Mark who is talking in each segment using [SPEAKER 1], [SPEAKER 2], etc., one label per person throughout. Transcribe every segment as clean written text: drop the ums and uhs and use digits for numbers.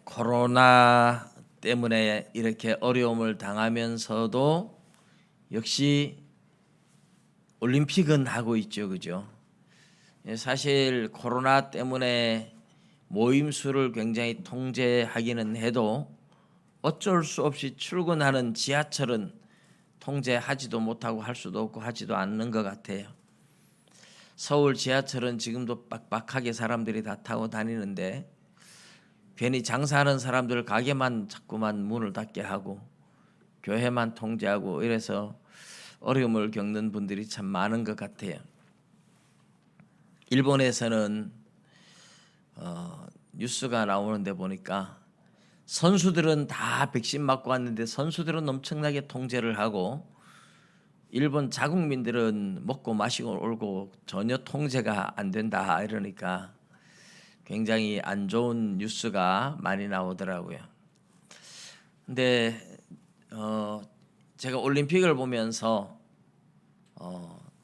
[SPEAKER 1] 코로나 때문에 이렇게 어려움을 당하면서도 역시 올림픽은 하고 있죠, 그죠? 사실 코로나 때문에 모임 수를 굉장히 통제하기는 해도 어쩔 수 없이 출근하는 지하철은 통제하지도 못하고 할 수도 없고 하지도 않는 것 같아요. 서울 지하철은 지금도 빡빡하게 사람들이 다 타고 다니는데 괜히 장사하는 사람들 가게만 자꾸만 문을 닫게 하고 교회만 통제하고 이래서 어려움을 겪는 분들이 참 많은 것 같아요. 일본에서는 뉴스가 나오는데 보니까 선수들은 다 백신 맞고 왔는데 선수들은 엄청나게 통제를 하고 일본 자국민들은 먹고 마시고 울고 전혀 통제가 안 된다 이러니까 굉장히 안 좋은 뉴스가 많이 나오더라고요. 근데 제가 올림픽을 보면서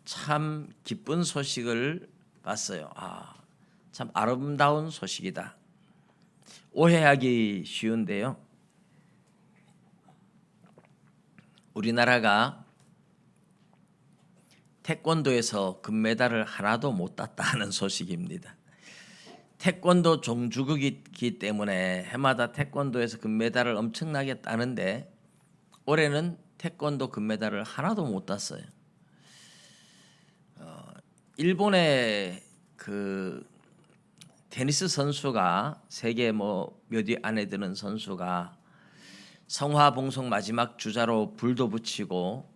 [SPEAKER 1] 참 기쁜 소식을 봤어요. 참 아름다운 소식이다. 오해하기 쉬운데요. 우리나라가 태권도에서 금메달을 하나도 못 땄다는 소식입니다. 태권도 종주국이기 때문에 해마다 태권도에서 금메달을 엄청나게 따는데 올해는 태권도 금메달을 하나도 못 땄어요. 일본의 그 테니스 선수가 세계 몇 위 안에 드는 선수가 성화봉송 마지막 주자로 불도 붙이고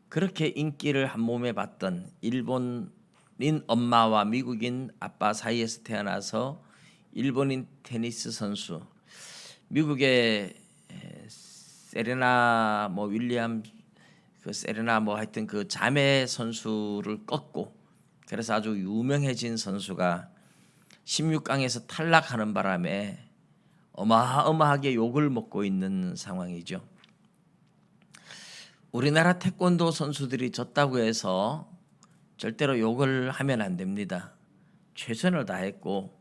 [SPEAKER 1] 그렇게 인기를 한 몸에 받던 일본인 엄마와 미국인 아빠 사이에서 태어나서 일본인 테니스 선수, 미국의 세레나 윌리엄 세레나 하여튼 그 자매 선수를 꺾고 그래서 아주 유명해진 선수가 16강에서 탈락하는 바람에 어마어마하게 욕을 먹고 있는 상황이죠. 우리나라 태권도 선수들이 졌다고 해서 절대로 욕을 하면 안 됩니다. 최선을 다했고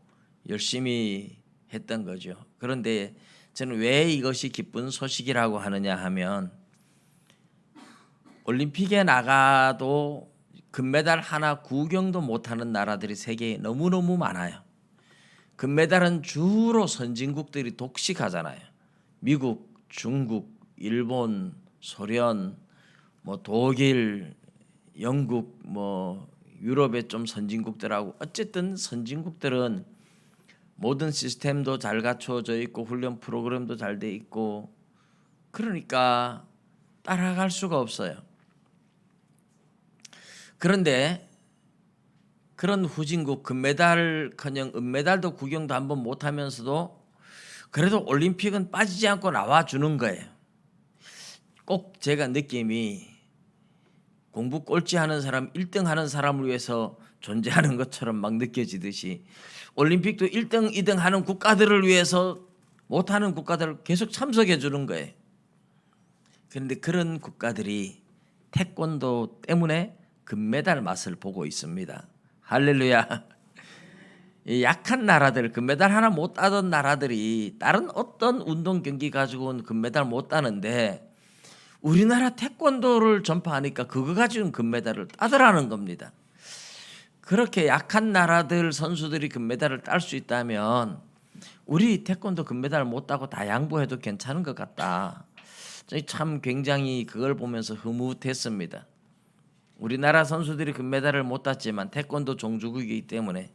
[SPEAKER 1] 열심히 했던 거죠. 그런데 저는 왜 이것이 기쁜 소식이라고 하느냐 하면 올림픽에 나가도 금메달 하나 구경도 못하는 나라들이 세계에 너무너무 많아요. 금메달은 주로 선진국들이 독식하잖아요. 미국, 중국, 일본, 소련, 독일, 영국, 유럽의 좀 선진국들하고 어쨌든 선진국들은 모든 시스템도 잘 갖춰져 있고 훈련 프로그램도 잘 돼 있고 그러니까 따라갈 수가 없어요. 그런데 그런 후진국 금메달커녕 은메달도 구경도 한번 못하면서도 그래도 올림픽은 빠지지 않고 나와주는 거예요. 꼭 제가 느낌이 공부 꼴찌하는 사람 1등 하는 사람을 위해서 존재하는 것처럼 막 느껴지듯이 올림픽도 1등, 2등 하는 국가들을 위해서 못하는 국가들을 계속 참석해 주는 거예요. 그런데 그런 국가들이 태권도 때문에 금메달 맛을 보고 있습니다. 할렐루야. 약한 나라들 금메달 하나 못 따던 나라들이 다른 어떤 운동 경기 가지고는 금메달 못 따는데 우리나라 태권도를 전파하니까 그거 가지고는 금메달을 따더라는 겁니다. 그렇게 약한 나라들 선수들이 금메달을 딸 수 있다면 우리 태권도 금메달 못 따고 다 양보해도 괜찮은 것 같다. 참 굉장히 그걸 보면서 흐뭇했습니다. 우리나라 선수들이 금메달을 못 땄지만 태권도 종주국이기 때문에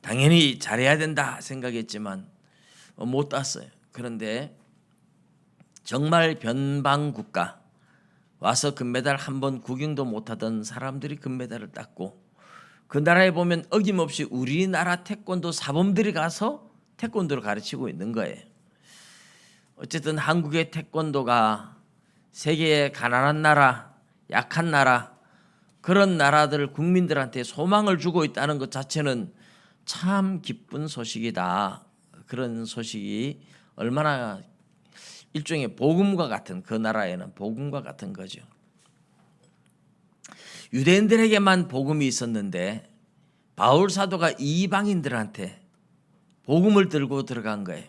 [SPEAKER 1] 당연히 잘해야 된다 생각했지만 못 땄어요. 그런데 정말 변방국가 와서 금메달 한 번 구경도 못하던 사람들이 금메달을 땄고 그 나라에 보면 어김없이 우리나라 태권도 사범들이 가서 태권도를 가르치고 있는 거예요. 어쨌든 한국의 태권도가 세계의 가난한 나라, 약한 나라 그런 나라들 국민들한테 소망을 주고 있다는 것 자체는 참 기쁜 소식이다. 그런 소식이 얼마나 일종의 복음과 같은 그 나라에는 복음과 같은 거죠. 유대인들에게만 복음이 있었는데 바울 사도가 이방인들한테 복음을 들고 들어간 거예요.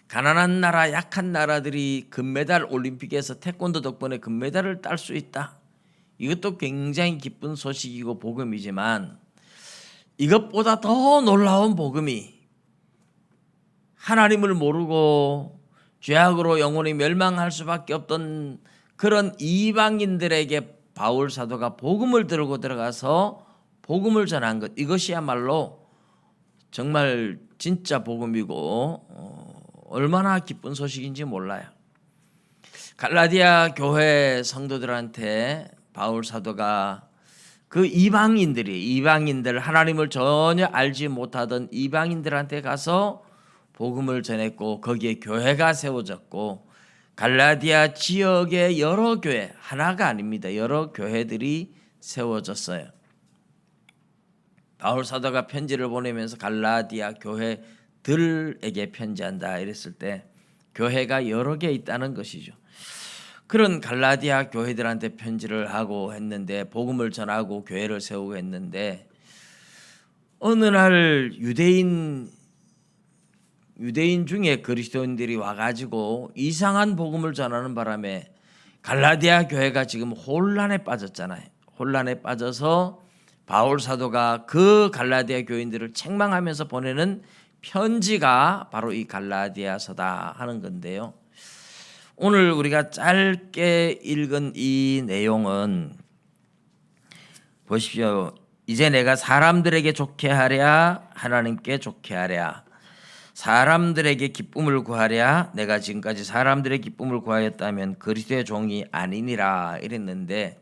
[SPEAKER 1] 가난한 나라, 약한 나라들이 금메달 올림픽에서 태권도 덕분에 금메달을 딸 수 있다. 이것도 굉장히 기쁜 소식이고 복음이지만 이것보다 더 놀라운 복음이 하나님을 모르고 죄악으로 영원히 멸망할 수밖에 없던 그런 이방인들에게 바울 사도가 복음을 들고 들어가서 복음을 전한 것, 이것이야말로 정말 진짜 복음이고 얼마나 기쁜 소식인지 몰라요. 갈라디아 교회 성도들한테 바울 사도가 그 이방인들 하나님을 전혀 알지 못하던 이방인들한테 가서 복음을 전했고 거기에 교회가 세워졌고 갈라디아 지역의 여러 교회, 하나가 아닙니다. 여러 교회들이 세워졌어요. 바울 사도가 편지를 보내면서 갈라디아 교회들에게 편지한다 이랬을 때 교회가 여러 개 있다는 것이죠. 그런 갈라디아 교회들한테 편지를 하고 했는데 복음을 전하고 교회를 세우고 했는데 어느 날 유대인 중에 그리스도인들이 와가지고 이상한 복음을 전하는 바람에 갈라디아 교회가 지금 혼란에 빠졌잖아요. 혼란에 빠져서 바울 사도가 그 갈라디아 교인들을 책망하면서 보내는 편지가 바로 이 갈라디아서다 하는 건데요. 오늘 우리가 짧게 읽은 이 내용은 보십시오. 이제 내가 사람들에게 좋게 하랴 하나님께 좋게 하랴, 사람들에게 기쁨을 구하랴 내가 지금까지 사람들의 기쁨을 구하였다면 그리스도의 종이 아니니라 이랬는데,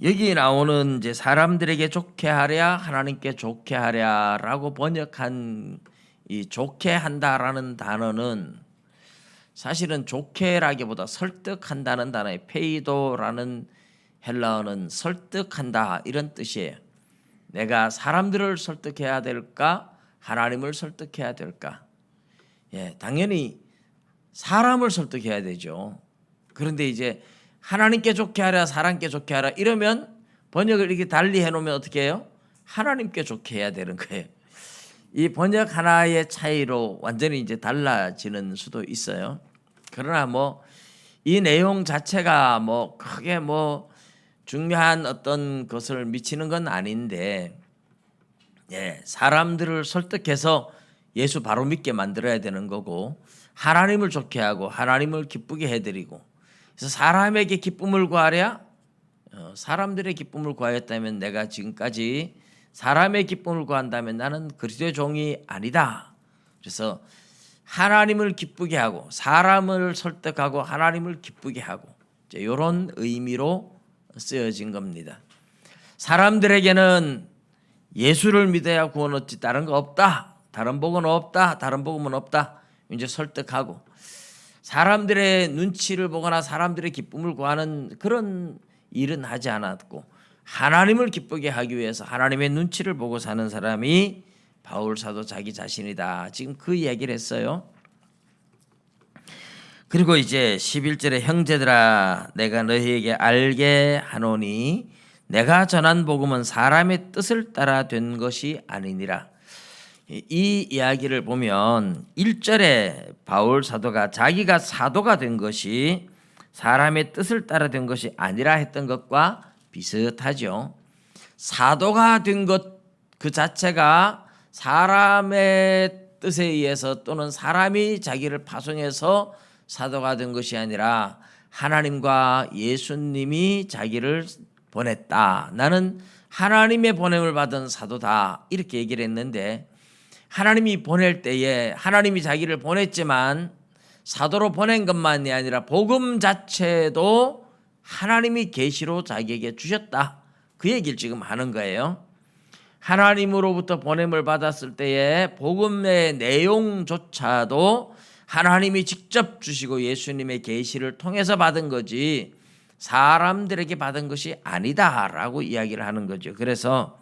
[SPEAKER 1] 여기 나오는 이제 사람들에게 좋게 하랴 하나님께 좋게 하랴라고 번역한 이 좋게 한다라는 단어는 사실은 좋게라기보다 설득한다는 단어의 페이도라는 헬라어는 설득한다 이런 뜻이에요. 내가 사람들을 설득해야 될까 하나님을 설득해야 될까? 당연히 사람을 설득해야 되죠. 그런데 이제 하나님께 좋게 하라 사람께 좋게 하라 이러면 번역을 이렇게 달리 해놓으면 어떻게 해요? 하나님께 좋게 해야 되는 거예요. 이 번역 하나의 차이로 완전히 이제 달라지는 수도 있어요. 그러나 이 내용 자체가 크게 중요한 어떤 것을 미치는 건 아닌데, 사람들을 설득해서 예수 바로 믿게 만들어야 되는 거고 하나님을 좋게 하고 하나님을 기쁘게 해드리고, 그래서 사람에게 기쁨을 구하랴, 사람들의 기쁨을 구하였다면 내가 지금까지 사람의 기쁨을 구한다면 나는 그리스도의 종이 아니다. 그래서 하나님을 기쁘게 하고 사람을 설득하고 하나님을 기쁘게 하고 이런 의미로 쓰여진 겁니다. 사람들에게는 예수를 믿어야 구원 얻지 다른 거 없다, 다른 복은 없다, 다른 복음은 없다 이제 설득하고, 사람들의 눈치를 보거나 사람들의 기쁨을 구하는 그런 일은 하지 않았고 하나님을 기쁘게 하기 위해서 하나님의 눈치를 보고 사는 사람이 바울 사도 자기 자신이다. 지금 그 얘기를 했어요. 그리고 이제 11절에 형제들아 내가 너희에게 알게 하노니 내가 전한 복음은 사람의 뜻을 따라 된 것이 아니니라. 이 이야기를 보면 1절에 바울 사도가 자기가 사도가 된 것이 사람의 뜻을 따라 된 것이 아니라 했던 것과 비슷하죠. 사도가 된 것 그 자체가 사람의 뜻에 의해서 또는 사람이 자기를 파송해서 사도가 된 것이 아니라 하나님과 예수님이 자기를 보냈다. 나는 하나님의 보냄을 받은 사도다. 이렇게 얘기를 했는데, 하나님이 보낼 때에 하나님이 자기를 보냈지만 사도로 보낸 것만이 아니라 복음 자체도 하나님이 계시로 자기에게 주셨다. 그 얘기를 지금 하는 거예요. 하나님으로부터 보냄을 받았을 때에 복음의 내용조차도 하나님이 직접 주시고 예수님의 계시를 통해서 받은 거지 사람들에게 받은 것이 아니다라고 이야기를 하는 거죠. 그래서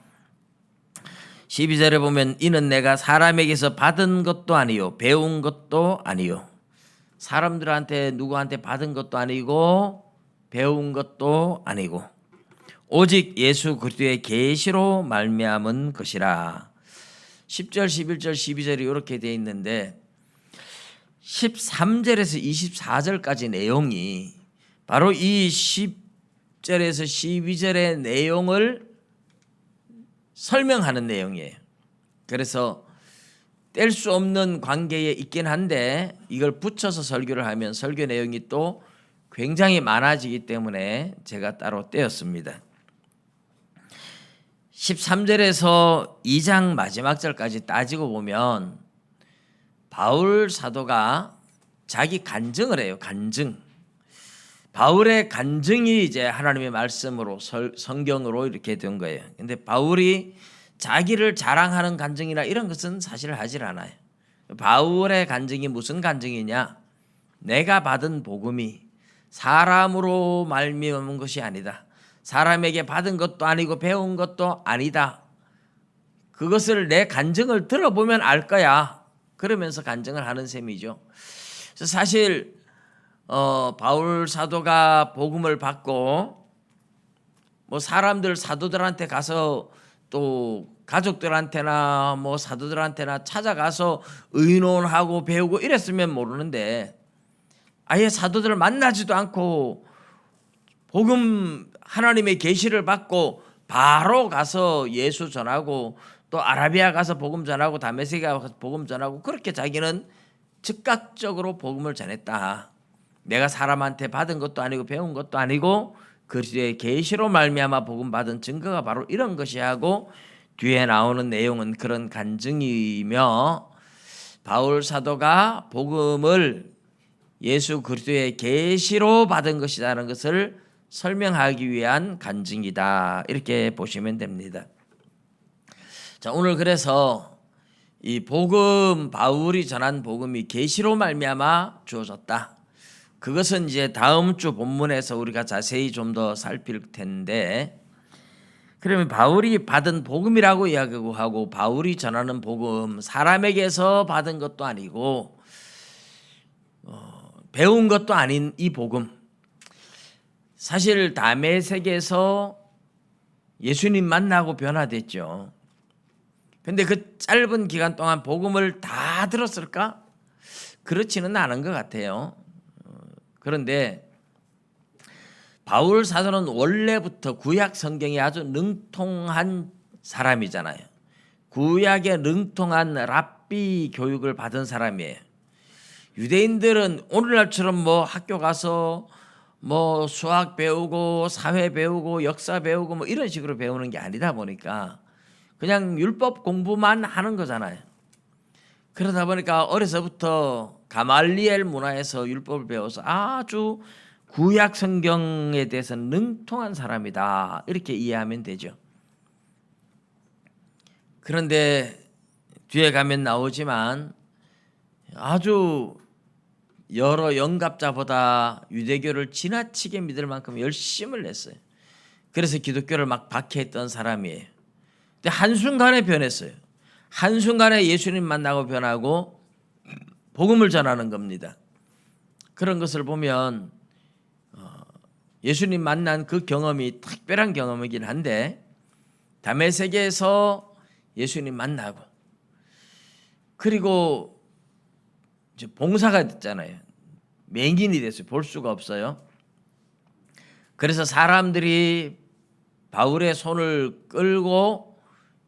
[SPEAKER 1] 12절에 보면 이는 내가 사람에게서 받은 것도 아니요 배운 것도 아니요, 사람들한테 누구한테 받은 것도 아니고 배운 것도 아니고 오직 예수 그리스도의 계시로 말미암은 것이라. 10절 11절 12절이 이렇게 되어 있는데 13절에서 24절까지 내용이 바로 이 10절에서 12절의 내용을 설명하는 내용이에요. 그래서 뗄 수 없는 관계에 있긴 한데 이걸 붙여서 설교를 하면 설교 내용이 또 굉장히 많아지기 때문에 제가 따로 떼었습니다. 13절에서 2장 마지막 절까지 따지고 보면 바울 사도가 자기 간증을 해요. 간증. 바울의 간증이 이제 하나님의 말씀으로 성경으로 이렇게 된 거예요. 근데 바울이 자기를 자랑하는 간증이나 이런 것은 사실 하질 않아요. 바울의 간증이 무슨 간증이냐? 내가 받은 복음이 사람으로 말미암은 것이 아니다. 사람에게 받은 것도 아니고 배운 것도 아니다. 그것을 내 간증을 들어보면 알 거야. 그러면서 간증을 하는 셈이죠. 그래서 사실 바울 사도가 복음을 받고 뭐 사람들 사도들한테 가서 또 가족들한테나 뭐 사도들한테나 찾아가서 의논하고 배우고 이랬으면 모르는데 아예 사도들을 만나지도 않고 복음 하나님의 계시를 받고 바로 가서 예수 전하고 또 아라비아 가서 복음 전하고 다메섹에 가서 복음 전하고 그렇게 자기는 즉각적으로 복음을 전했다. 내가 사람한테 받은 것도 아니고 배운 것도 아니고 그리스도의 계시로 말미암아 복음 받은 증거가 바로 이런 것이 하고 뒤에 나오는 내용은 그런 간증이며 바울 사도가 복음을 예수 그리스도의 계시로 받은 것이라는 것을 설명하기 위한 간증이다. 이렇게 보시면 됩니다. 자, 오늘 그래서 이 복음 바울이 전한 복음이 계시로 말미암아 주어졌다. 그것은 이제 다음 주 본문에서 우리가 자세히 좀 더 살필 텐데 그러면 바울이 받은 복음이라고 이야기하고 바울이 전하는 복음 사람에게서 받은 것도 아니고 배운 것도 아닌 이 복음 사실 다메섹에서 예수님 만나고 변화됐죠. 근데 그 짧은 기간 동안 복음을 다 들었을까? 그렇지는 않은 것 같아요. 그런데 바울 사도는 원래부터 구약 성경에 아주 능통한 사람이잖아요. 구약에 능통한 랍비 교육을 받은 사람이에요. 유대인들은 오늘날처럼 뭐 학교 가서 뭐 수학 배우고 사회 배우고 역사 배우고 뭐 이런 식으로 배우는 게 아니다 보니까 그냥 율법 공부만 하는 거잖아요. 그러다 보니까 어려서부터 가말리엘 문화에서 율법을 배워서 아주 구약 성경에 대해서 능통한 사람이다. 이렇게 이해하면 되죠. 그런데 뒤에 가면 나오지만 아주 여러 영갑자보다 유대교를 지나치게 믿을 만큼 열심을 냈어요. 그래서 기독교를 막 박해했던 사람이에요. 근데 한순간에 변했어요. 한순간에 예수님 만나고 변하고 복음을 전하는 겁니다. 그런 것을 보면 예수님 만난 그 경험이 특별한 경험이긴 한데 다메섹에서 예수님 만나고 그리고 이제 봉사가 됐잖아요. 맹인이 됐어요. 볼 수가 없어요. 그래서 사람들이 바울의 손을 끌고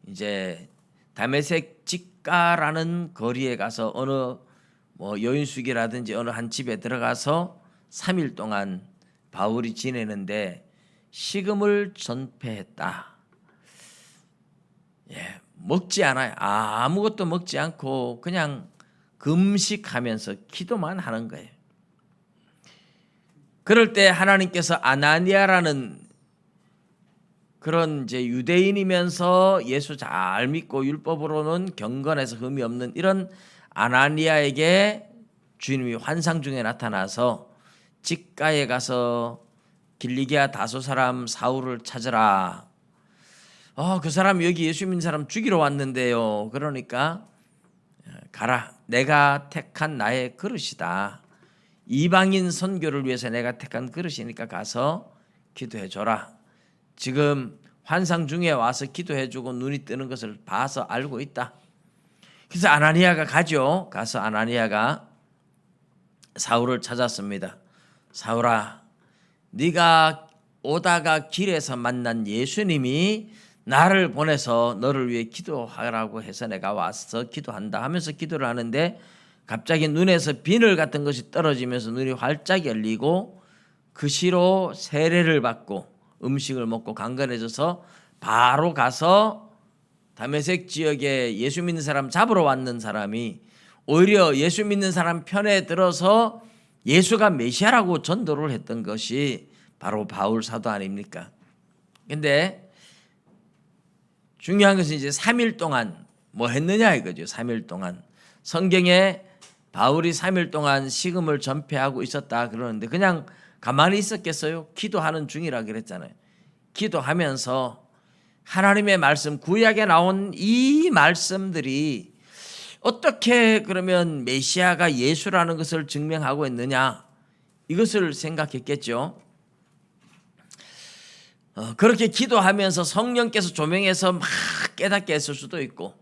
[SPEAKER 1] 이제 다메섹 직가라는 거리에 가서 어느 뭐 여인숙이라든지 어느 한 집에 들어가서 3일 동안 바울이 지내는데 식음을 전폐했다. 예, 먹지 않아요. 아무것도 먹지 않고 그냥 금식하면서 기도만 하는 거예요. 그럴 때 하나님께서 아나니아라는 그런 이제 유대인이면서 예수 잘 믿고 율법으로는 경건해서 흠이 없는 이런 아나니아에게 주님이 환상 중에 나타나서 직가에 가서 길리기아 다소 사람 사울을 찾으라. 그 사람 여기 예수 믿는 사람 죽이러 왔는데요. 그러니까 가라. 내가 택한 나의 그릇이다. 이방인 선교를 위해서 내가 택한 그릇이니까 가서 기도해 줘라. 지금 환상 중에 와서 기도해 주고 눈이 뜨는 것을 봐서 알고 있다. 그래서 아나니아가 가죠. 가서 아나니아가 사울을 찾았습니다. 사울아, 네가 오다가 길에서 만난 예수님이 나를 보내서 너를 위해 기도하라고 해서 내가 와서 기도한다 하면서 기도를 하는데 갑자기 눈에서 비늘 같은 것이 떨어지면서 눈이 활짝 열리고 그 시로 세례를 받고 음식을 먹고 강건해져서 바로 가서 다메섹 지역에 예수 믿는 사람 잡으러 왔는 사람이 오히려 예수 믿는 사람 편에 들어서 예수가 메시아라고 전도를 했던 것이 바로 바울 사도 아닙니까? 근데 중요한 것은 이제 3일 동안 뭐 했느냐 이거죠. 3일 동안 성경에 바울이 3일 동안 식음을 전폐하고 있었다 그러는데 그냥 가만히 있었겠어요? 기도하는 중이라 그랬잖아요. 기도하면서 하나님의 말씀, 구약에 나온 이 말씀들이 어떻게 그러면 메시아가 예수라는 것을 증명하고 있느냐 이것을 생각했겠죠. 그렇게 기도하면서 성령께서 조명해서 막 깨닫게 했을 수도 있고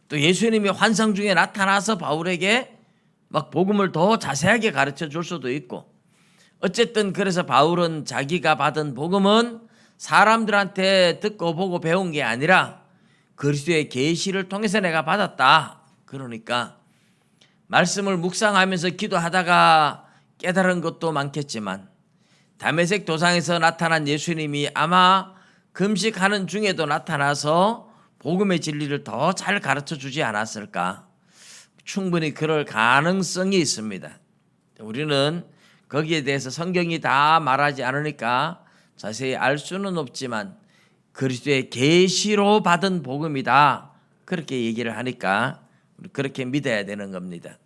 [SPEAKER 1] 또 예수님이 환상 중에 나타나서 바울에게 막 복음을 더 자세하게 가르쳐 줄 수도 있고 어쨌든 그래서 바울은 자기가 받은 복음은 사람들한테 듣고 보고 배운 게 아니라 그리스도의 계시를 통해서 내가 받았다. 그러니까 말씀을 묵상하면서 기도하다가 깨달은 것도 많겠지만 다메섹 도상에서 나타난 예수님이 아마 금식하는 중에도 나타나서 복음의 진리를 더 잘 가르쳐 주지 않았을까? 충분히 그럴 가능성이 있습니다. 우리는 거기에 대해서 성경이 다 말하지 않으니까 자세히 알 수는 없지만 그리스도의 계시로 받은 복음이다. 그렇게 얘기를 하니까 그렇게 믿어야 되는 겁니다.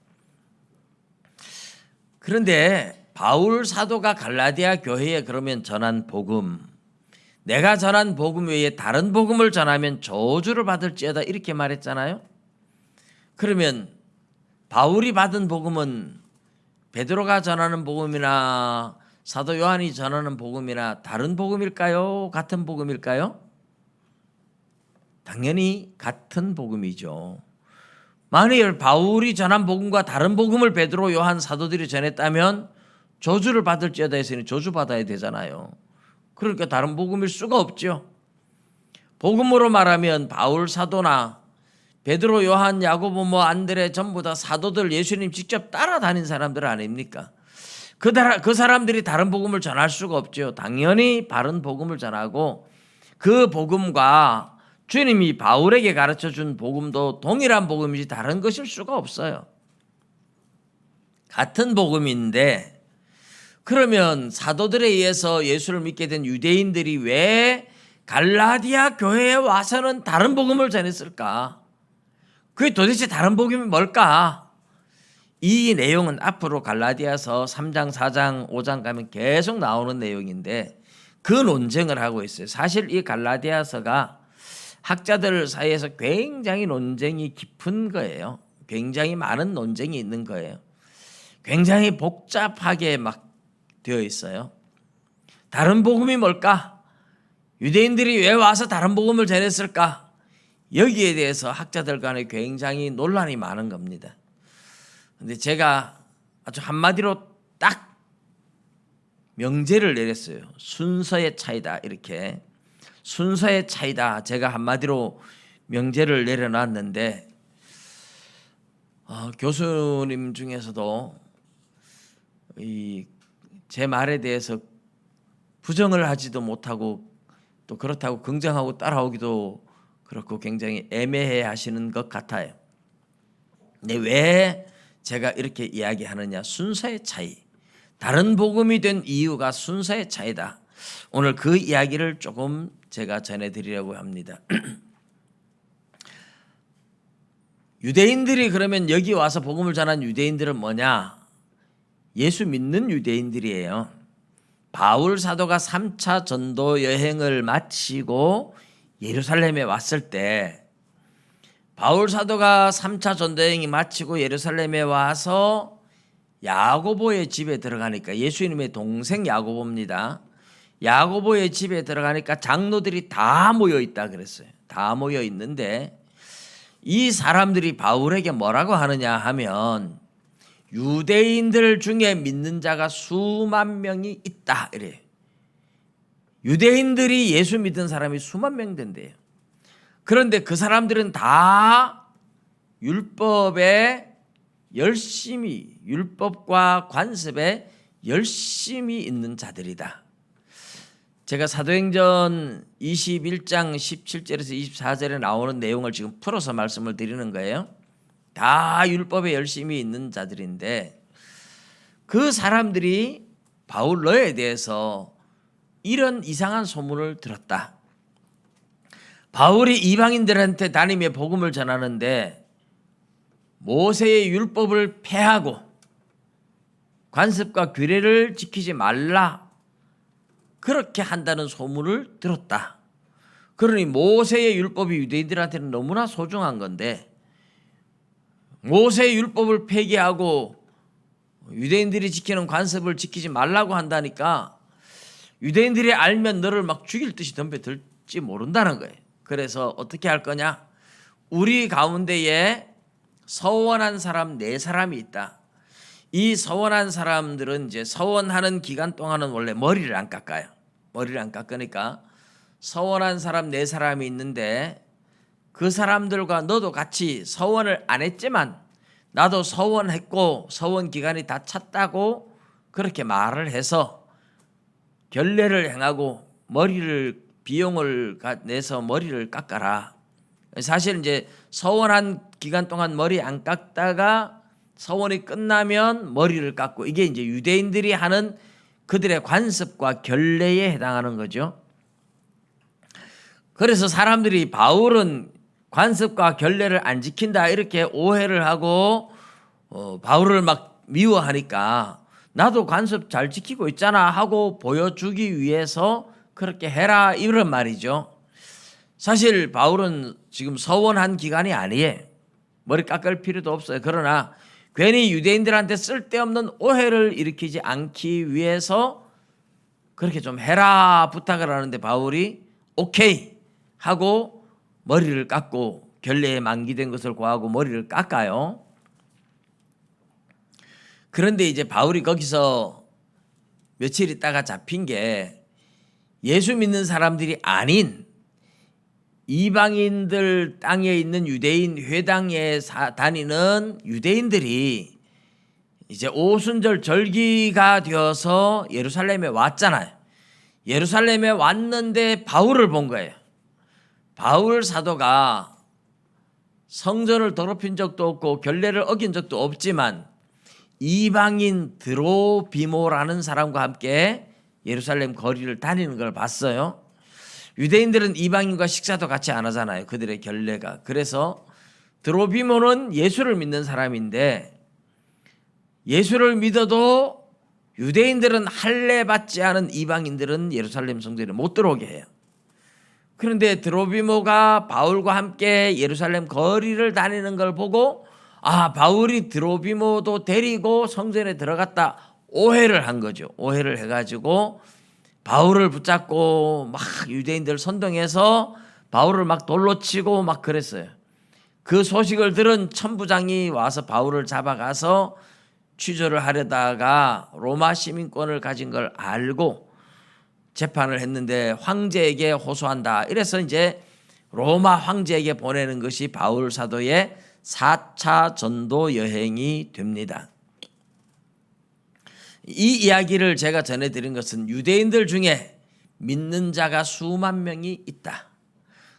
[SPEAKER 1] 그런데 바울 사도가 갈라디아 교회에 그러면 전한 복음, 내가 전한 복음 외에 다른 복음을 전하면 저주를 받을지어다 이렇게 말했잖아요. 그러면 바울이 받은 복음은 베드로가 전하는 복음이나 사도 요한이 전하는 복음이나 다른 복음일까요? 같은 복음일까요? 당연히 같은 복음이죠. 만일 바울이 전한 복음과 다른 복음을 베드로, 요한, 사도들이 전했다면 저주를 받을지어다 했으니 저주받아야 되잖아요. 그러니까 다른 복음일 수가 없죠. 복음으로 말하면 바울 사도나 베드로, 요한, 야고보, 안드레 전부 다 사도들 예수님 직접 따라다닌 사람들 아닙니까? 그 사람들이 다른 복음을 전할 수가 없죠. 당연히 바른 복음을 전하고 그 복음과 주님이 바울에게 가르쳐준 복음도 동일한 복음이지 다른 것일 수가 없어요. 같은 복음인데 그러면 사도들에 의해서 예수를 믿게 된 유대인들이 왜 갈라디아 교회에 와서는 다른 복음을 전했을까? 그게 도대체 다른 복음이 뭘까? 이 내용은 앞으로 갈라디아서 3장, 4장, 5장 가면 계속 나오는 내용인데 그 논쟁을 하고 있어요. 사실 이 갈라디아서가 학자들 사이에서 굉장히 논쟁이 깊은 거예요. 굉장히 많은 논쟁이 있는 거예요. 굉장히 복잡하게 막 되어 있어요. 다른 복음이 뭘까? 유대인들이 왜 와서 다른 복음을 전했을까? 여기에 대해서 학자들 간에 굉장히 논란이 많은 겁니다. 근데 제가 아주 한마디로 딱 명제를 내렸어요. 순서의 차이다. 이렇게 순서의 차이다. 제가 한마디로 명제를 내려놨는데 교수님 중에서도 제 말에 대해서 부정을 하지도 못하고 또 그렇다고 긍정하고 따라오기도 그렇고 굉장히 애매해 하시는 것 같아요. 근데 왜 제가 이렇게 이야기하느냐? 순서의 차이. 다른 복음이 된 이유가 순서의 차이다. 오늘 그 이야기를 조금 제가 전해드리려고 합니다. 유대인들이 그러면 여기 와서 복음을 전한 유대인들은 뭐냐? 예수 믿는 유대인들이에요. 바울 사도가 3차 전도 여행을 마치고 예루살렘에 왔을 때 바울 사도가 3차 전도 여행이 마치고 예루살렘에 와서 야고보의 집에 들어가니까 예수님의 동생 야고보입니다. 야고보의 집에 들어가니까 장로들이 다 모여 있다 그랬어요. 다 모여 있는데 이 사람들이 바울에게 뭐라고 하느냐 하면 유대인들 중에 믿는 자가 수만 명이 있다 이래. 유대인들이 예수 믿은 사람이 수만 명 된대요. 그런데 그 사람들은 다 율법에 열심히, 율법과 관습에 열심히 있는 자들이다. 제가 사도행전 21장 17절에서 24절에 나오는 내용을 지금 풀어서 말씀을 드리는 거예요. 다 율법에 열심히 있는 자들인데 그 사람들이 바울러에 대해서 이런 이상한 소문을 들었다. 바울이 이방인들한테 다니며 복음을 전하는데 모세의 율법을 폐하고 관습과 규례를 지키지 말라 그렇게 한다는 소문을 들었다. 그러니 모세의 율법이 유대인들한테는 너무나 소중한 건데 모세의 율법을 폐기하고 유대인들이 지키는 관습을 지키지 말라고 한다니까 유대인들이 알면 너를 막 죽일 듯이 덤벼들지 모른다는 거예요. 그래서 어떻게 할 거냐? 우리 가운데에 서원한 사람 4사람이 있다. 이 서원한 사람들은 이제 서원하는 기간 동안은 원래 머리를 안 깎아요. 머리를 안 깎으니까 서원한 사람 4사람이 있는데 그 사람들과 너도 같이 서원을 안 했지만 나도 서원했고 서원 기간이 다 찼다고 그렇게 말을 해서 결례를 행하고 머리를 비용을 내서 머리를 깎아라. 사실 이제 서원한 기간 동안 머리 안 깎다가 서원이 끝나면 머리를 깎고 이게 이제 유대인들이 하는 그들의 관습과 결례에 해당하는 거죠. 그래서 사람들이 바울은 관습과 결례를 안 지킨다 이렇게 오해를 하고 바울을 막 미워하니까 나도 관습 잘 지키고 있잖아 하고 보여주기 위해서 그렇게 해라 이런 말이죠. 사실 바울은 지금 서원한 기간이 아니에요. 머리 깎을 필요도 없어요. 그러나 괜히 유대인들한테 쓸데없는 오해를 일으키지 않기 위해서 그렇게 좀 해라 부탁을 하는데 바울이 오케이 하고 머리를 깎고 결례에 만기된 것을 고하고 머리를 깎아요. 그런데 이제 바울이 거기서 며칠 있다가 잡힌 게 예수 믿는 사람들이 아닌 이방인들 땅에 있는 유대인 회당에 다니는 유대인들이 이제 오순절 절기가 되어서 예루살렘에 왔잖아요. 예루살렘에 왔는데 바울을 본 거예요. 바울 사도가 성전을 더럽힌 적도 없고 결례를 어긴 적도 없지만 이방인 드로비모라는 사람과 함께 예루살렘 거리를 다니는 걸 봤어요. 유대인들은 이방인과 식사도 같이 안 하잖아요. 그들의 결례가. 그래서 드로비모는 예수를 믿는 사람인데 예수를 믿어도 유대인들은 할례 받지 않은 이방인들은 예루살렘 성전에 못 들어오게 해요. 그런데 드로비모가 바울과 함께 예루살렘 거리를 다니는 걸 보고 바울이 드로비모도 데리고 성전에 들어갔다 오해를 한 거죠. 오해를 해가지고 바울을 붙잡고 막 유대인들 선동해서 바울을 막 돌로 치고 막 그랬어요. 그 소식을 들은 천부장이 와서 바울을 잡아가서 취조를 하려다가 로마 시민권을 가진 걸 알고 재판을 했는데 황제에게 호소한다. 이래서 이제 로마 황제에게 보내는 것이 바울 사도의 4차 전도 여행이 됩니다. 이 이야기를 제가 전해드린 것은 유대인들 중에 믿는 자가 수만 명이 있다.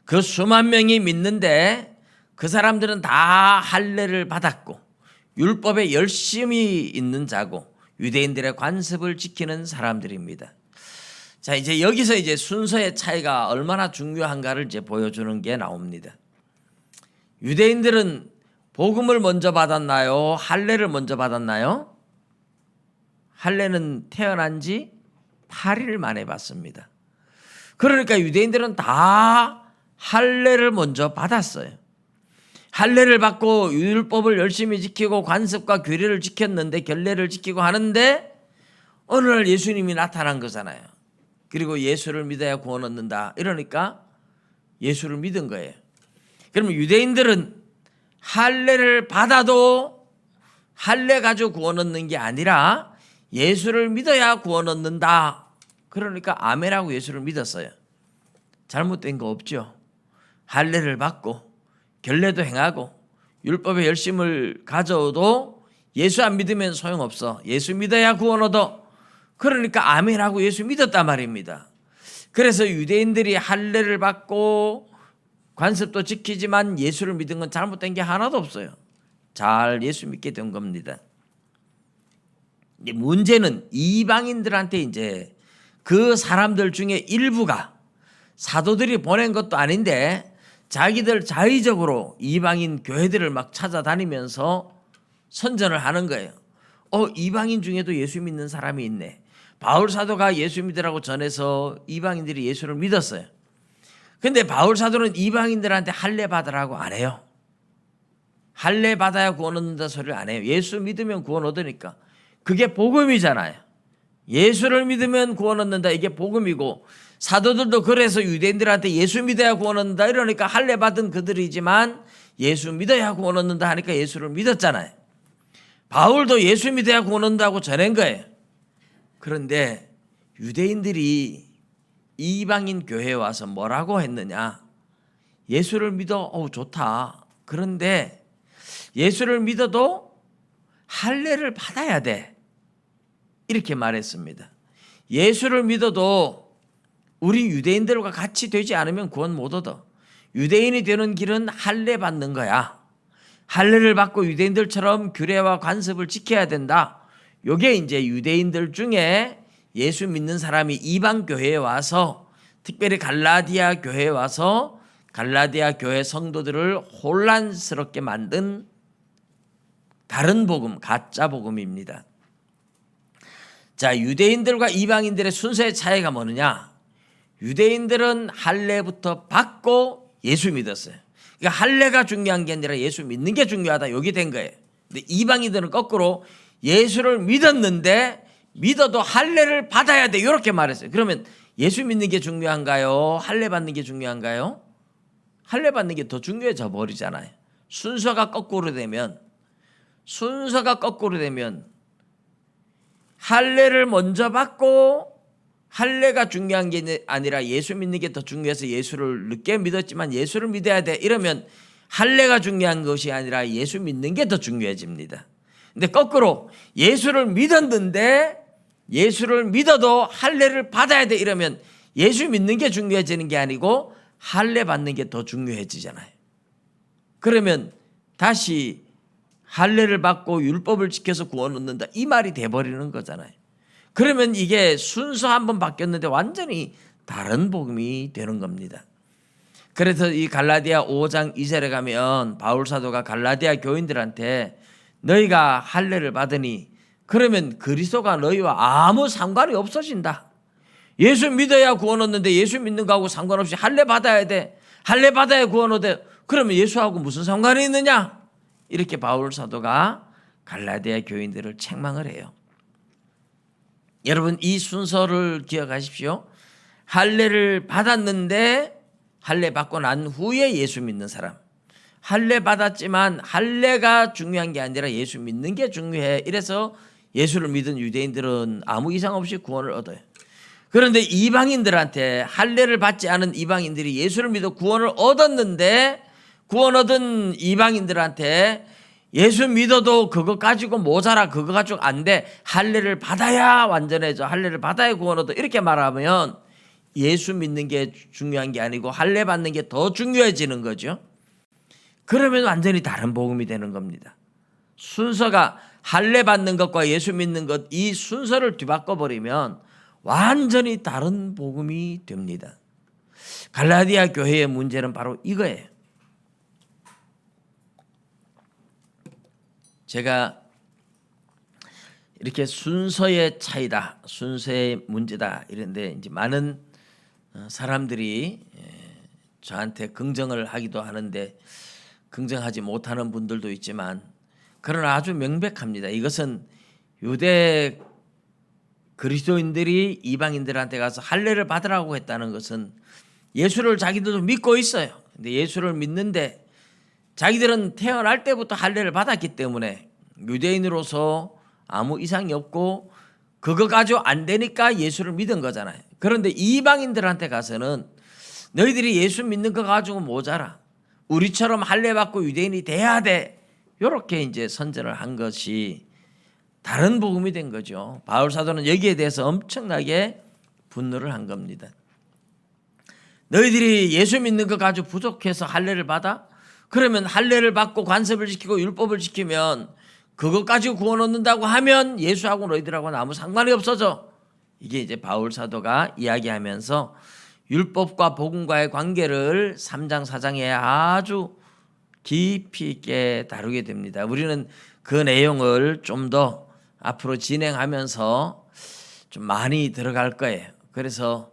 [SPEAKER 1] 그 수만 명이 믿는데 그 사람들은 다 할례를 받았고 율법에 열심히 있는 자고 유대인들의 관습을 지키는 사람들입니다. 자, 이제 여기서 이제 순서의 차이가 얼마나 중요한가를 이제 보여주는 게 나옵니다. 유대인들은 복음을 먼저 받았나요? 할례를 먼저 받았나요? 할례는 태어난 지 8일 만에 받습니다. 그러니까 유대인들은 다 할례를 먼저 받았어요. 할례를 받고 율법을 열심히 지키고 관습과 규례를 지켰는데 결례를 지키고 하는데 어느 날 예수님이 나타난 거잖아요. 그리고 예수를 믿어야 구원 얻는다. 이러니까 예수를 믿은 거예요. 그러면 유대인들은 할례를 받아도 할례 가지고 구원 얻는 게 아니라 예수를 믿어야 구원 얻는다. 그러니까 아멘하고 예수를 믿었어요. 잘못된 거 없죠. 할례를 받고 결례도 행하고 율법의 열심을 가져도 예수 안 믿으면 소용없어. 예수 믿어야 구원 얻어. 그러니까 아멘하고 예수 믿었단 말입니다. 그래서 유대인들이 할례를 받고 관습도 지키지만 예수를 믿은 건 잘못된 게 하나도 없어요. 잘 예수 믿게 된 겁니다. 문제는 이방인들한테 이제 그 사람들 중에 일부가 사도들이 보낸 것도 아닌데 자기들 자의적으로 이방인 교회들을 막 찾아다니면서 선전을 하는 거예요. 이방인 중에도 예수 믿는 사람이 있네. 바울 사도가 예수 믿으라고 전해서 이방인들이 예수를 믿었어요. 근데 바울 사도는 이방인들한테 할례 받으라고 안 해요. 할례 받아야 구원 얻는다 소리를 안 해요. 예수 믿으면 구원 얻으니까. 그게 복음이잖아요. 예수를 믿으면 구원 얻는다. 이게 복음이고 사도들도 그래서 유대인들한테 예수 믿어야 구원 얻는다 이러니까 할례 받은 그들이지만 예수 믿어야 구원 얻는다 하니까 예수를 믿었잖아요. 바울도 예수 믿어야 구원 얻는다고 전한 거예요. 그런데 유대인들이 이방인 교회에 와서 뭐라고 했느냐. 예수를 믿어. 좋다. 그런데 예수를 믿어도 할례를 받아야 돼. 이렇게 말했습니다. 예수를 믿어도 우리 유대인들과 같이 되지 않으면 구원 못 얻어. 유대인이 되는 길은 할례 받는 거야. 할례를 받고 유대인들처럼 규례와 관습을 지켜야 된다. 요게 이제 유대인들 중에 예수 믿는 사람이 이방 교회에 와서 특별히 갈라디아 교회에 와서 갈라디아 교회 성도들을 혼란스럽게 만든 다른 복음, 가짜 복음입니다. 자, 유대인들과 이방인들의 순서의 차이가 뭐느냐? 유대인들은 할례부터 받고 예수 믿었어요. 그러니까 할례가 중요한 게 아니라 예수 믿는 게 중요하다. 여기 된 거예요. 근데 이방인들은 거꾸로 예수를 믿었는데 믿어도 할례를 받아야 돼. 이렇게 말했어요. 그러면 예수 믿는 게 중요한가요? 할례 받는 게 중요한가요? 할례 받는 게 더 중요해져 버리잖아요. 순서가 거꾸로 되면 할례를 먼저 받고 할례가 중요한 게 아니라 예수 믿는 게 더 중요해서 예수를 늦게 믿었지만 예수를 믿어야 돼. 이러면 할례가 중요한 것이 아니라 예수 믿는 게 더 중요해집니다. 근데 거꾸로 예수를 믿었는데 예수를 믿어도 할례를 받아야 돼. 이러면 예수 믿는 게 중요해지는 게 아니고 할례 받는 게 더 중요해지잖아요. 그러면 다시 할례를 받고 율법을 지켜서 구원 얻는다. 이 말이 돼버리는 거잖아요. 그러면 이게 순서 한번 바뀌었는데 완전히 다른 복음이 되는 겁니다. 그래서 이 갈라디아 5장 2절에 가면 바울 사도가 갈라디아 교인들한테 너희가 할례를 받으니 그러면 그리스도가 너희와 아무 상관이 없어진다. 예수 믿어야 구원 얻는데 예수 믿는 거하고 상관없이 할례 받아야 돼. 할례 받아야 구원 얻어. 그러면 예수하고 무슨 상관이 있느냐? 이렇게 바울 사도가 갈라디아 교인들을 책망을 해요. 여러분 이 순서를 기억하십시오. 할례를 받았는데 할례 받고 난 후에 예수 믿는 사람. 할례 받았지만 할례가 중요한 게 아니라 예수 믿는 게 중요해. 이래서 예수를 믿은 유대인들은 아무 이상 없이 구원을 얻어요. 그런데 이방인들한테 할례를 받지 않은 이방인들이 예수를 믿어 구원을 얻었는데 구원 얻은 이방인들한테 예수 믿어도 그거 가지고 모자라. 그거 가지고 안 돼. 할례를 받아야 완전해져. 할례를 받아야 구원 얻어. 이렇게 말하면 예수 믿는 게 중요한 게 아니고 할례 받는 게 더 중요해지는 거죠. 그러면 완전히 다른 복음이 되는 겁니다. 순서가 할례 받는 것과 예수 믿는 것 이 순서를 뒤바꿔 버리면 완전히 다른 복음이 됩니다. 갈라디아 교회의 문제는 바로 이거예요. 제가 이렇게 순서의 차이다, 순서의 문제다 이런데 이제 많은 사람들이 저한테 긍정을 하기도 하는데 긍정하지 못하는 분들도 있지만 그러나 아주 명백합니다. 이것은 유대 그리스도인들이 이방인들한테 가서 할례를 받으라고 했다는 것은 예수를 자기들도 믿고 있어요. 근데 예수를 믿는데 자기들은 태어날 때부터 할례를 받았기 때문에 유대인으로서 아무 이상이 없고 그거 가지고 안 되니까 예수를 믿은 거잖아요. 그런데 이방인들한테 가서는 너희들이 예수 믿는 거 가지고 모자라. 우리처럼 할례 받고 유대인이 돼야 돼. 이렇게 이제 선전을 한 것이 다른 복음이 된 거죠. 바울 사도는 여기에 대해서 엄청나게 분노를 한 겁니다. 너희들이 예수 믿는 거 가지고 부족해서 할례를 받아? 그러면 할례를 받고 관습을 지키고 율법을 지키면 그것 가지고 구원 얻는다고 하면 예수하고 너희들하고는 아무 상관이 없어져. 이게 이제 바울 사도가 이야기하면서 율법과 복음과의 관계를 3장 4장에 아주 깊이 있게 다루게 됩니다. 우리는 그 내용을 좀 더 앞으로 진행하면서 좀 많이 들어갈 거예요. 그래서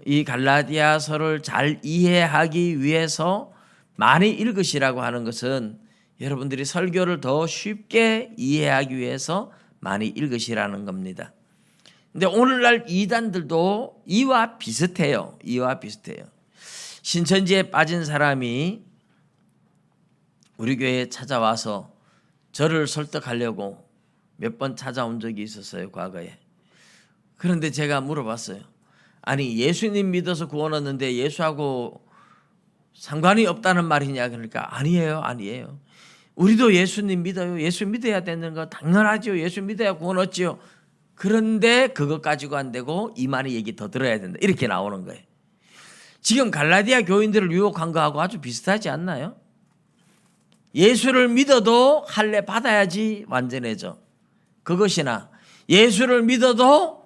[SPEAKER 1] 이 갈라디아서를 잘 이해하기 위해서 많이 읽으시라고 하는 것은 여러분들이 설교를 더 쉽게 이해하기 위해서 많이 읽으시라는 겁니다. 근데 오늘날 이단들도 이와 비슷해요. 이와 비슷해요. 신천지에 빠진 사람이 우리 교회에 찾아와서 저를 설득하려고 몇 번 찾아온 적이 있었어요, 과거에. 그런데 제가 물어봤어요. 아니, 예수님 믿어서 구원 얻는데 예수하고 상관이 없다는 말이냐? 그러니까 아니에요. 우리도 예수님 믿어요. 예수 믿어야 되는 거 당연하죠. 예수 믿어야 구원 얻지요. 그런데 그것 가지고 안 되고 이만희 얘기 더 들어야 된다. 이렇게 나오는 거예요. 지금 갈라디아 교인들을 유혹한 거하고 아주 비슷하지 않나요? 예수를 믿어도 할례 받아야지 완전해져. 그것이나 예수를 믿어도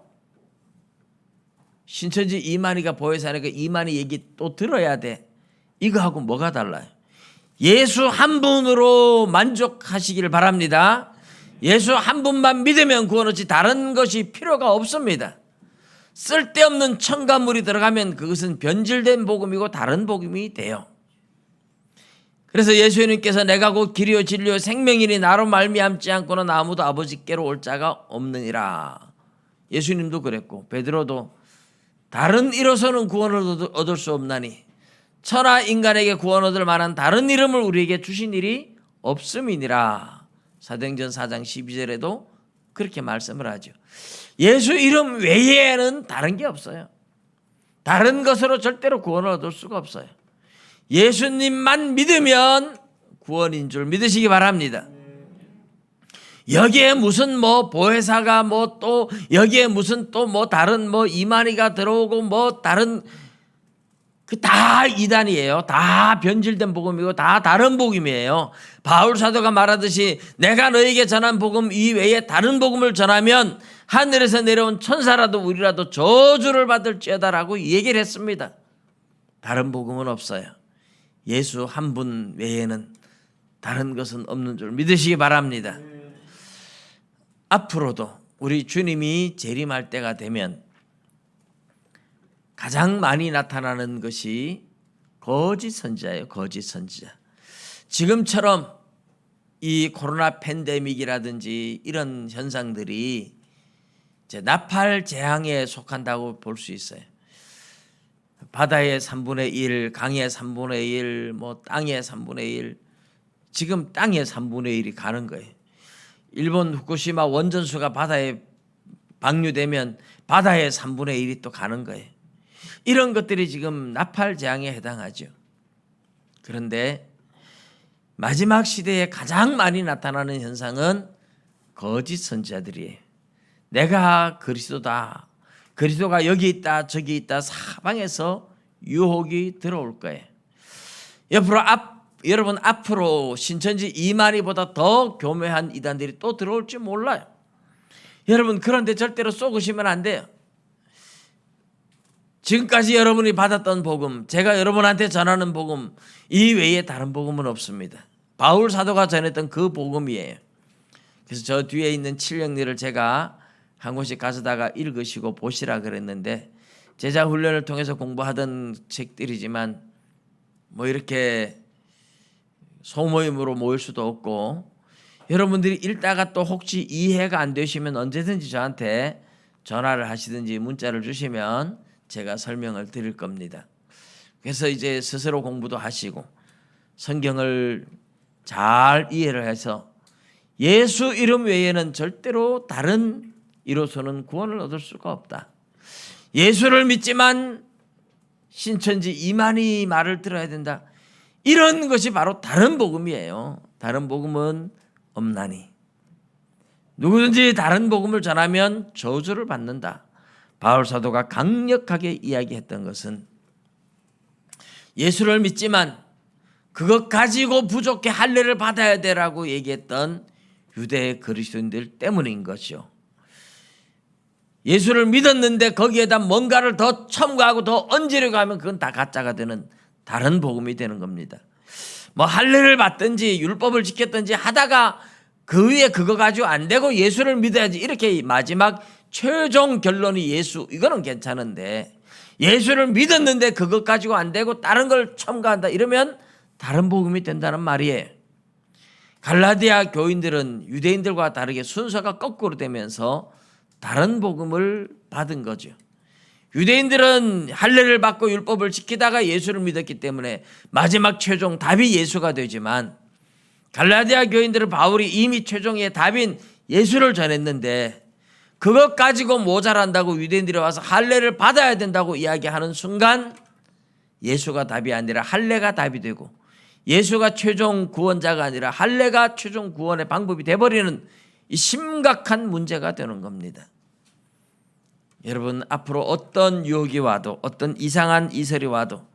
[SPEAKER 1] 신천지 이만희가 보혜사 하니까 이만희 얘기 또 들어야 돼. 이거하고 뭐가 달라요? 예수 한 분으로 만족하시기를 바랍니다. 예수 한 분만 믿으면 구원 얻지 다른 것이 필요가 없습니다. 쓸데없는 첨가물이 들어가면 그것은 변질된 복음이고 다른 복음이 돼요. 그래서 예수님께서 내가 곧 길이요 진리요 생명이니 나로 말미암지 않고는 아무도 아버지께로 올 자가 없느니라. 예수님도 그랬고 베드로도 다른 이로서는 구원을 얻을 수 없나니 천하 인간에게 구원 얻을 만한 다른 이름을 우리에게 주신 일이 없음이니라. 사도행전 4장 12절에도 그렇게 말씀을 하죠. 예수 이름 외에는 다른 게 없어요. 다른 것으로 절대로 구원을 얻을 수가 없어요. 예수님만 믿으면 구원인 줄 믿으시기 바랍니다. 여기에 무슨 뭐 보혜사가 뭐 또 여기에 무슨 또 뭐 다른 뭐 이만희가 들어오고 뭐 다른 그 다 이단이에요. 다 변질된 복음이고 다 다른 복음이에요. 바울 사도가 말하듯이 내가 너에게 전한 복음 이외에 다른 복음을 전하면 하늘에서 내려온 천사라도 우리라도 저주를 받을지어다라고 얘기를 했습니다. 다른 복음은 없어요. 예수 한 분 외에는 다른 것은 없는 줄 믿으시기 바랍니다. 앞으로도 우리 주님이 재림할 때가 되면 가장 많이 나타나는 것이 거짓 선지자예요. 거짓 선지자. 지금처럼 이 코로나 팬데믹이라든지 이런 현상들이 이제 나팔 재앙에 속한다고 볼 수 있어요. 바다의 3분의 1, 강의 3분의 1, 뭐 땅의 3분의 1, 지금 땅의 3분의 1이 가는 거예요. 일본 후쿠시마 원전수가 바다에 방류되면 바다의 3분의 1이 또 가는 거예요. 이런 것들이 지금 나팔 재앙에 해당하죠. 그런데 마지막 시대에 가장 많이 나타나는 현상은 거짓 선지자들이에요. 내가 그리스도다. 그리스도가 여기 있다 저기 있다 사방에서 유혹이 들어올 거예요. 여러분 앞으로 신천지 이만희보다 더 교묘한 이단들이 또 들어올지 몰라요. 여러분 그런데 절대로 쏘으시면 안 돼요. 지금까지 여러분이 받았던 복음, 제가 여러분한테 전하는 복음 이외에 다른 복음은 없습니다. 바울 사도가 전했던 그 복음이에요. 그래서 저 뒤에 있는 칠령리를 제가 한 곳씩 가서다가 읽으시고 보시라 그랬는데 제자 훈련을 통해서 공부하던 책들이지만 뭐 이렇게 소모임으로 모일 수도 없고 여러분들이 읽다가 또 혹시 이해가 안 되시면 언제든지 저한테 전화를 하시든지 문자를 주시면 제가 설명을 드릴 겁니다. 그래서 이제 스스로 공부도 하시고 성경을 잘 이해를 해서 예수 이름 외에는 절대로 다른 이로서는 구원을 얻을 수가 없다. 예수를 믿지만 신천지 이만희 말을 들어야 된다. 이런 것이 바로 다른 복음이에요. 다른 복음은 없나니. 누구든지 다른 복음을 전하면 저주를 받는다. 바울 사도가 강력하게 이야기했던 것은 예수를 믿지만 그것 가지고 부족해 할례를 받아야 되라고 얘기했던 유대 그리스도인들 때문인 것이요. 예수를 믿었는데 거기에다 뭔가를 더 첨가하고 더 얹으려고 하면 그건 다 가짜가 되는 다른 복음이 되는 겁니다. 뭐 할례를 받든지 율법을 지켰든지 하다가 그 위에 그거 가지고 안 되고 예수를 믿어야지 이렇게 마지막 최종 결론이 예수, 이거는 괜찮은데 예수를 믿었는데 그것 가지고 안 되고 다른 걸 첨가한다 이러면 다른 복음이 된다는 말이에요. 갈라디아 교인들은 유대인들과 다르게 순서가 거꾸로 되면서 다른 복음을 받은 거죠. 유대인들은 할례를 받고 율법을 지키다가 예수를 믿었기 때문에 마지막 최종 답이 예수가 되지만 갈라디아 교인들은 바울이 이미 최종의 답인 예수를 전했는데 그것 가지고 모자란다고 유대인들이 와서 할례를 받아야 된다고 이야기하는 순간 예수가 답이 아니라 할례가 답이 되고 예수가 최종 구원자가 아니라 할례가 최종 구원의 방법이 돼버리는 이 심각한 문제가 되는 겁니다. 여러분 앞으로 어떤 유혹이 와도 어떤 이상한 이설이 와도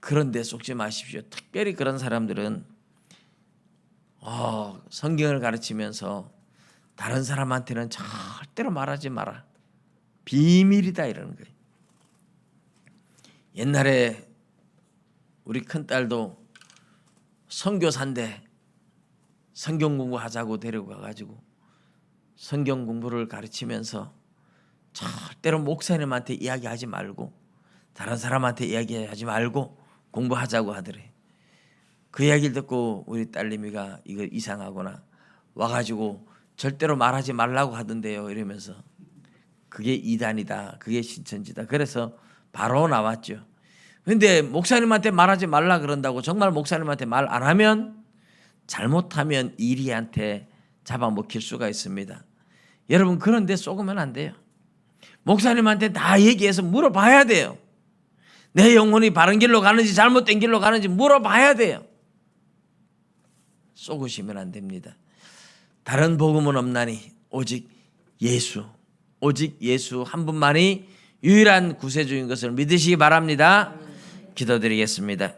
[SPEAKER 1] 그런 데 속지 마십시오. 특별히 그런 사람들은 성경을 가르치면서 다른 사람한테는 절대로 말하지 마라. 비밀이다 이러는 거예요. 옛날에 우리 큰딸도 선교사인데 성경 공부하자고 데리고 가가지고 성경 공부를 가르치면서 절대로 목사님한테 이야기하지 말고 다른 사람한테 이야기하지 말고 공부하자고 하더래. 그 이야기를 듣고 우리 딸내미가 이거 이상하구나 와가지고 절대로 말하지 말라고 하던데요 이러면서 그게 이단이다, 그게 신천지다. 그래서 바로 나왔죠. 그런데 목사님한테 말하지 말라 그런다고 정말 목사님한테 말 안 하면 잘못하면 이리한테 잡아먹힐 수가 있습니다. 여러분 그런데 속으면 안 돼요. 목사님한테 다 얘기해서 물어봐야 돼요. 내 영혼이 바른 길로 가는지 잘못된 길로 가는지 물어봐야 돼요. 속으시면 안 됩니다. 다른 복음은 없나니 오직 예수, 오직 예수 한 분만이 유일한 구세주인 것을 믿으시기 바랍니다. 기도드리겠습니다.